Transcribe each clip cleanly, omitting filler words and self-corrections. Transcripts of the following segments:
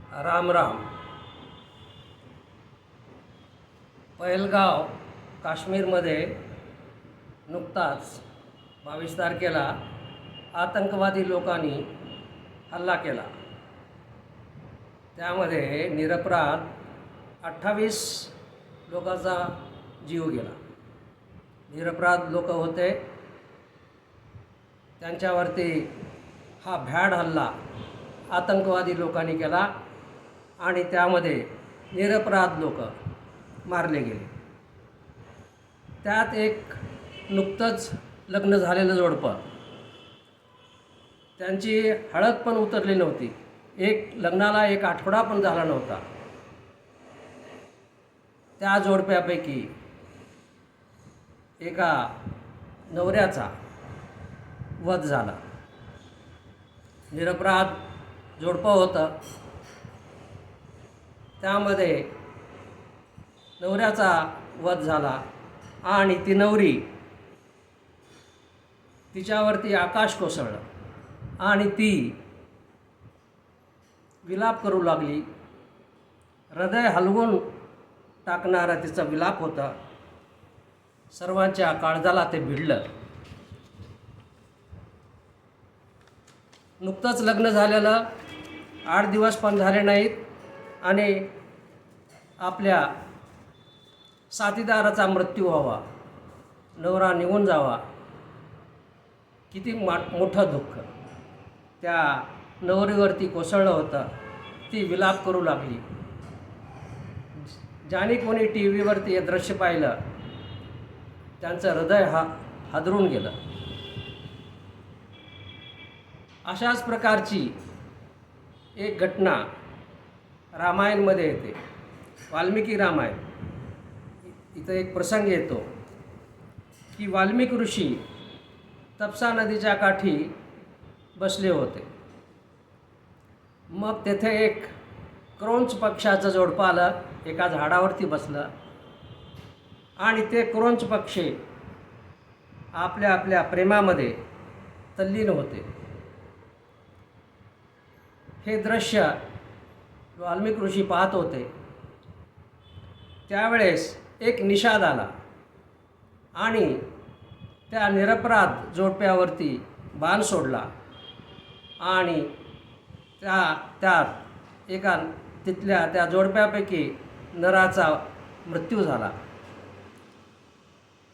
राम राम. पहलगाव काश्मीरमध्ये नुकताच 22 तारखेला आतंकवादी लोकांनी हल्ला केला. त्यामध्ये निरपराध 28 लोकांचा जीव गेला. निरपराध लोक होते. त्यांच्यावरती हा भ्याड हल्ला आतंकवादी लोकांनी केला आणि त्यामध्ये निरपराध लोक मारले गेले. त्यात एक नुकतंच लग्न झालेलं जोडपं, त्यांची हळद पण उतरली नव्हती. लग्नाला एक आठवडा पण झाला नव्हता. त्या जोडप्यापैकी एका नवऱ्याचा वध झाला. निरपराध जोडपं होतं. त्यामध्ये नवऱ्याचा वध झाला आणि ती नवरी, तिच्यावरती आकाश कोसळलं आणि ती विलाप करू लागली. हृदय हलवून टाकणारा तिचा विलाप होता. सर्वांच्या काळजाला ते भिडलं. नुकतंच लग्न झालेलं, 8 दिवस पण झाले नाहीत आणि आपल्या साथीदाराचा मृत्यू व्हावा, नवरा निघून जावा. किती मोठं दुःख त्या नवरीवरती कोसळलं होतं. ती विलाप करू लागली. ज्याने कोणी टी व्हीवरती हे दृश्य पाहिलं, त्यांचं हृदय हादरून गेलं. अशाच प्रकारची एक घटना रामायणमध्ये येते. वाल्मिकी रामायण. इथं एक प्रसंग येतो की वाल्मिकी ऋषी तपसा नदीच्या काठी बसले होते. मग तेथे एक क्रोंच पक्ष्याचं जोडपं आलं, एका झाडावरती बसलं आणि ते क्रोंच पक्षी आपल्या आपल्या प्रेमामध्ये तल्लीन होते. हे दृश्य वाल्मिकी ऋषी पाहत होते. त्यावेळेस एक निषाद आला आणि त्या निरपराध जोडप्यावरती बाण सोडला आणि त्यात एका तिथल्या त्या जोडप्यापैकी नराचा मृत्यू झाला.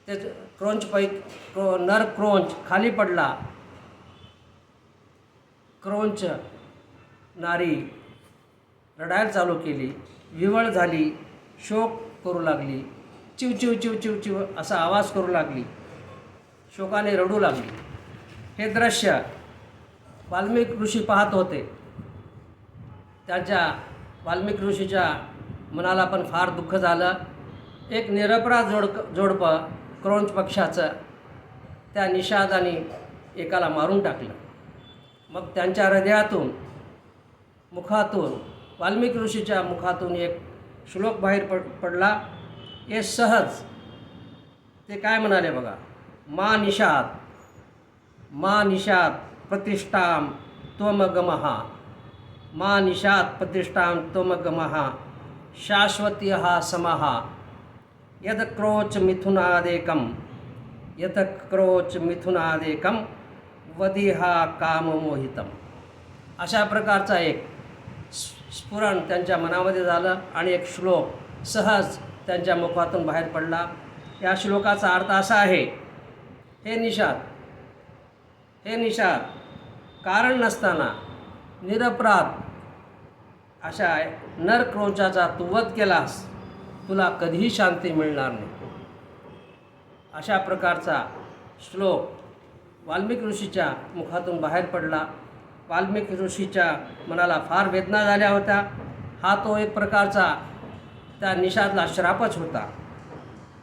ते नर क्रोंच खाली पडला. क्रोंच नारी रडायला चालू केली, विव्हळ झाली, शोक करू लागली, चिव चिव चिव चिव चिव असा आवाज करू लागली, शोकाने रडू लागली. हे दृश्य वाल्मिकी ऋषी पाहत होते. वाल्मिकी ऋषीच्या मनाला पण फार दुःख झालं. एक निरपराध जोडपं क्रोंच पक्षाचं त्या निषादाने एकाला मारून टाकलं. मग त्यांच्या हृदयातून, मुखातून, वाल्मिकी ऋषीच्या मुखातून एक श्लोक बाहेर पडला. हे सहज ते काय म्हणाले बघा. मा निषाद प्रतिष्ठां त्वमगमः, मा निषाद प्रतिष्ठां त्वमगमः, शाश्वतीः समः, यद क्रोच मिथुनादेकं वदिहा काममोहितम. अशा प्रकारचा एक स्फुरण त्यांच्या मनामध्ये झालं आणि एक श्लोक सहज त्यांच्या मुखातून बाहेर पडला. या श्लोकाचा अर्थ असा आहे, हे निषाद, कारण नसताना निरपराध अशा नरक्रोचाचा तू वध केलास, तुला कधीही शांती मिळणार नाही. अशा प्रकारचा श्लोक वाल्मिकी ऋषीच्या मुखातून बाहेर पडला. वाल्मिकी ऋषीच्या मनाला फार वेदना झाल्या होत्या. हा तो एक प्रकारचा त्या निषादला श्रापच होता.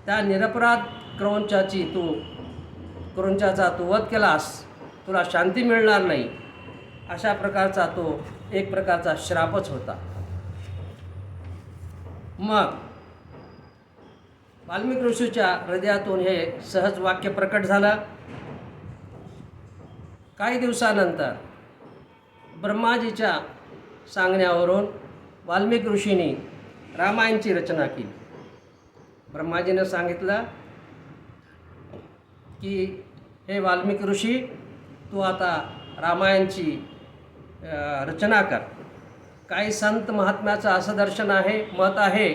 त्या निरपराध क्रोंचाचा तू वध केलास, तुला शांती मिळणार नाही, अशा प्रकारचा तो एक प्रकारचा श्रापच होता. मग वाल्मिकी ऋषीच्या हृदयातून हे सहज वाक्य प्रकट झालं. काही दिवसानंतर ब्रह्माजीच्या सांगण्यावरून वाल्मिकी ऋषींनी रामायणची रचना केली. ब्रह्माजीनं सांगितलं की हे वाल्मिकी ऋषी, तू आता रामायणची रचना कर. काही संत महात्म्याचं असं दर्शन आहे, मत आहे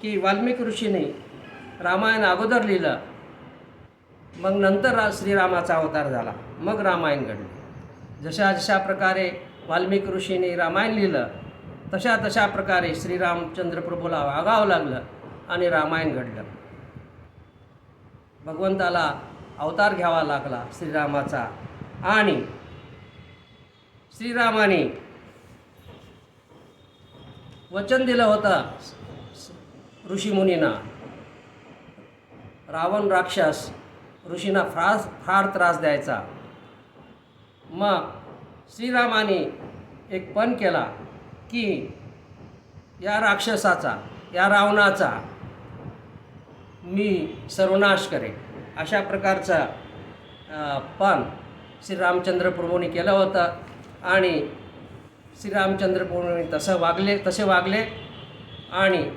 की वाल्मिकी ऋषींनी रामायण अगोदर लिहिलं, मग नंतर श्रीरामाचा अवतार झाला, मग रामायण घडले. जशा जशा प्रकारे वाल्मिकी ऋषींनी रामायण लिहिलं तशा तशा प्रकारे श्रीरामचंद्र प्रभूला वागावं लागलं आणि रामायण घडलं. भगवंताला अवतार घ्यावा लागला श्रीरामाचा. आणि श्रीरामाने वचन दिलं होतं ऋषीमुनींना. रावण राक्षस ऋषींना फार त्रास द्यायचा. मग श्रीरामाने एक पण केला की या राक्षसाचा, या रावणाचा मी सर्वनाश करेन. अशा प्रकारचा पण श्रीरामचंद्र प्रभूंनी केलं होतं. आणि श्रीरामचंद्र प्रभूंनी तसे वागले आणि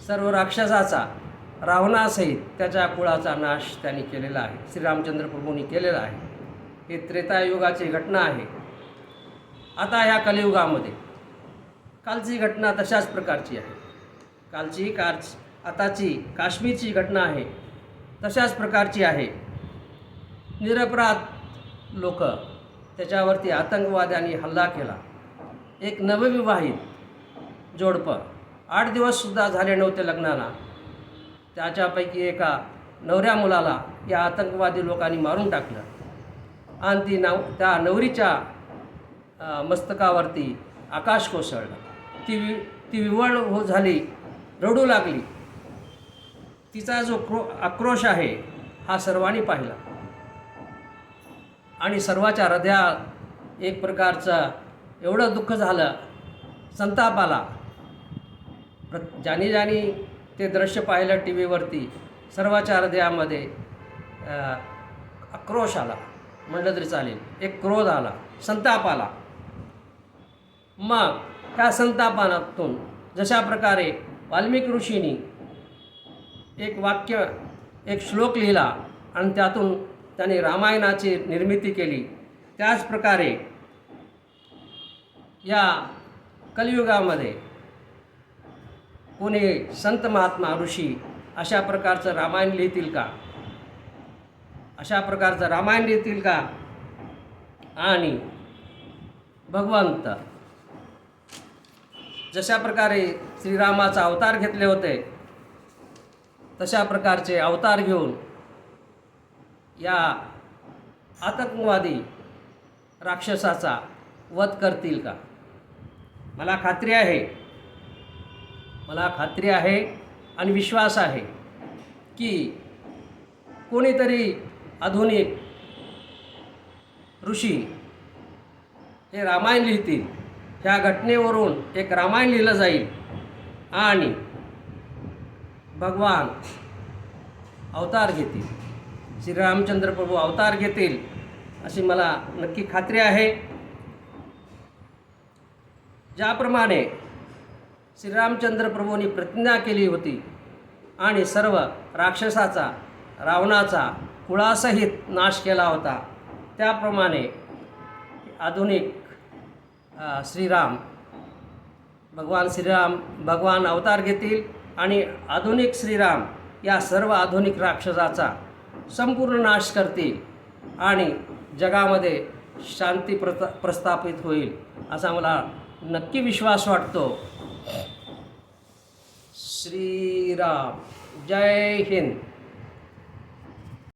सर्व राक्षसाचा, रावणासहित त्याच्या कुळाचा नाश त्यांनी केलेला आहे, श्रीरामचंद्र प्रभूंनी केलेला आहे. ही त्रेतायुगाची घटना आहे. आता ह्या कलियुगामध्ये कालची घटना तशाच प्रकारची आहे. आताची काश्मीरची घटना आहे तशाच प्रकारची आहे. निरपराध लोक, त्याच्यावरती आतंकवाद्यांनी हल्ला केला. एक नवविवाहित जोडपं, 8 दिवससुद्धा झाले नव्हते लग्नाला, त्याच्यापैकी एका नवऱ्या मुलाला या आतंकवादी लोकांनी मारून टाकलं. आणि त्या नवरीच्या मस्तकावरती आकाश कोसळलं. ती विव्हळ झाली, रडू लागली. तिचा जो आक्रोश आहे हा सर्वांनी पाहिला आणि सर्वाच्या हृदयात एक प्रकारचं एवढं दुःख झालं, संताप आला. ज्यानी ते दृश्य पाहिलं टी व्हीवरती, सर्वाच्या हृदयामध्ये आक्रोश आला म्हटलं तरी चालेल, एक क्रोध आला, संताप आला. मग त्या संतापातून जशा प्रकारे वाल्मिकी ऋषींनी एक श्लोक लिहिला आणि त्यातून त्यांनी रामायणाची निर्मिती केली, त्याच प्रकारे या कलियुगामध्ये कोणी संत महात्मा ऋषी अशा प्रकारचं रामायण लिहितील का? आणि भगवंत जशा प्रकारे श्रीरामाचा अवतार घेतले होते तशा प्रकारचे अवतार घेऊन या आतंकवादी राक्षसाचा वध करतील का? मला खात्री आहे आणि विश्वास आहे की कोणीतरी आधुनिक ऋषी हे रामायण लिहितील. ह्या घटनेवरून एक रामायण लिहिलं जाईल आणि भगवान अवतार घेतील, श्रीरामचंद्र प्रभू अवतार घेतील अशी मला नक्की खात्री आहे. ज्याप्रमाणे श्रीरामचंद्र प्रभूंनी प्रतिज्ञा केली होती आणि सर्व राक्षसाचा, रावणाचा कुळासहित नाश केला होता, त्याप्रमाणे आधुनिक भगवान अवतार घेतील आणि आधुनिक श्रीराम या सर्व आधुनिक राक्षसाचा संपूर्ण नाश करतील आणि जगामध्ये शांती प्रस्थापित होईल असा मला नक्की विश्वास वाटतो. श्रीराम. जय हिंद.